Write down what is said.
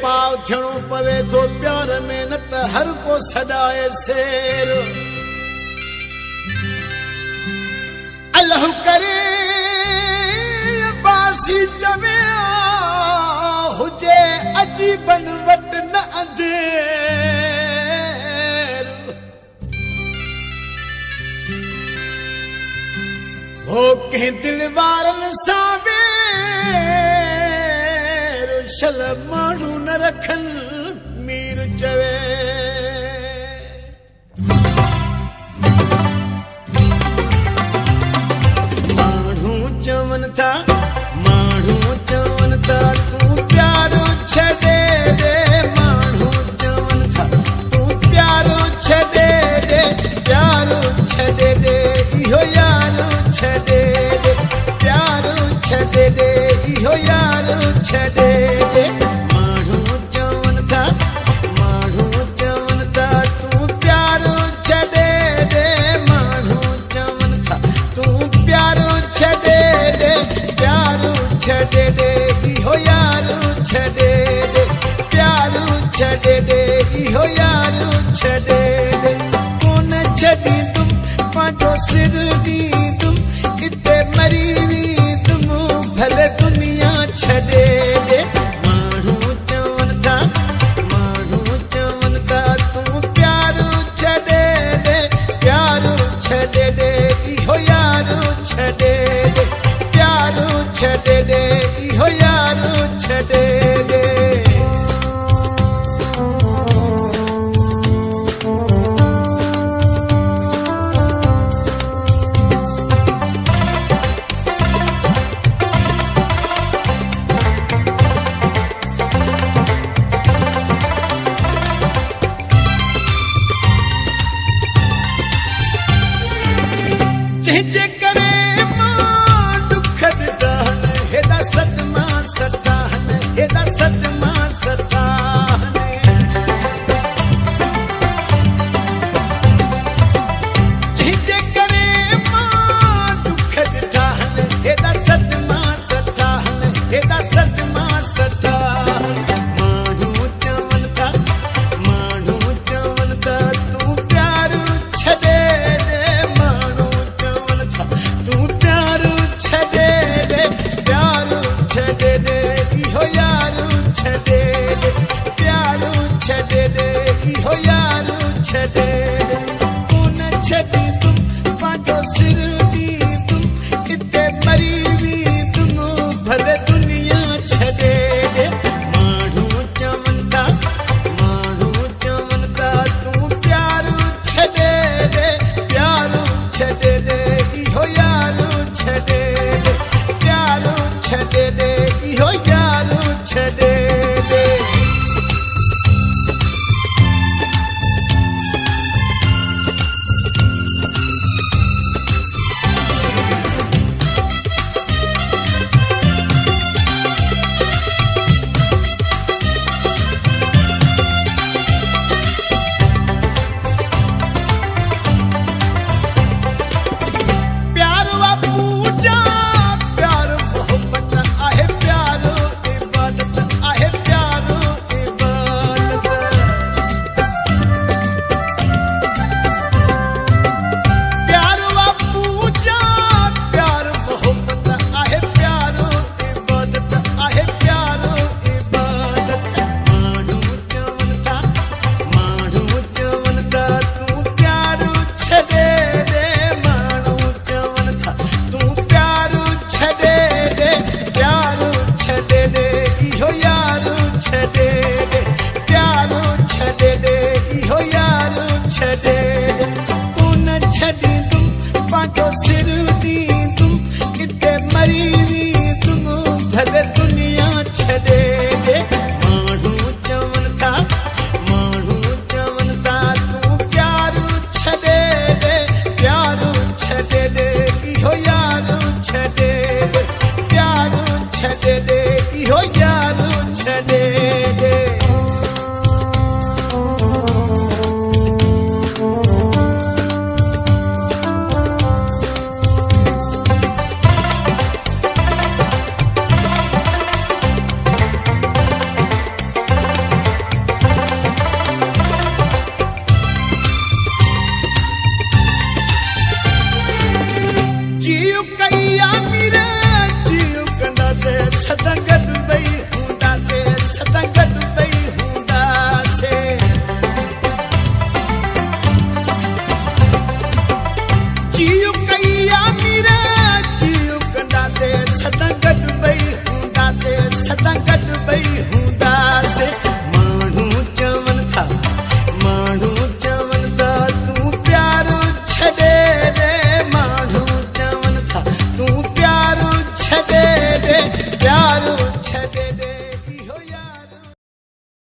पाव थियणो पवे थो प्यार में न त हर को सॾाए शेर अल्लाह करे बासी चवे हुजे अजीबन वट न अंधेर हो के दिल वारन सावेर शल माण्हू न रखन मीर चवे माण्हू चवन था तू प्यारो छॾे दे माण्हू चवन था तू प्यारो छॾे दे प्यारो छॾे दे इहो यारो छॾे दे प्यारो छॾे दे इहो यारो छॾे दे माण्हू चवन था तू प्यारो छॾे दे माण्हू चवन था तू प्यारो छॾे दे प्यारो छॾे दे इहो यारो छॾे दे प्यारो छॾे दे इहो यारो छॾे दे कोन छॾींदुमि पंहिंजो सिर ॾींदुमि हिते मरी वेंदुमि भले दुनिया छॾे दे माण्हू चवन था तू प्यारो छॾे दे प्यारो छॾे दे इहो यारो छॾे दे प्यारो छॾे दे इहो यारो छॾे दे जंहिंजे करे मां दुख ॾिठा हेॾा सदमा सटाहन हेॾा सदमा सटाहन जंहिंजे करे मां दुख ॾिठा हेॾा सदमा सटाहन हेॾा सदमा सटाहन माण्हू चवन था तू प्यारो छॾे दे माण्हू तू प्यारो छॾे दे प्यारो छॾे दे इहो यारो छॾे दे प्यारो छॾे दे इहो यारो छॾे दे कोन छॾींदुमि पंहिंजो सिर ॾींदुमि हिते मरी वेंदुमि भले दुनिया छॾे दे माण्हू चवन था तू प्यारो छॾे दे प्यारो छॾे दे इहो यारो छॾे दे प्यारो छॾे दे इहो यारो छॾे दे प्यारो आ पूजा प्यारो मोहब्बत आहे प्यारो इबादत आहे प्यारो इबादत प्यारो आ पूजा प्यारो मोहब्बत आहे प्यारो इबादत आहे प्यारो इबादत माण्हू चवन था तू प्यारो छॾे दे माण्हू चवन था तू प्यारो छॾे दे प्यारो छॾे दे इहो यारो छॾे दे प्यारो छॾे दे इहो यारो छॾे दे कोन छॾींदुमि पंहिंजो सिर ॾींदुमि हिते मरी वेंदुमि भले दुनिया छॾे दे माण्हू चवन था तू प्यारो छॾे दे प्यारो छॾे दे इहो यारो छॾे दे प्यारो छॾे दे इहो यारो छॾे दे छॾे ॾे।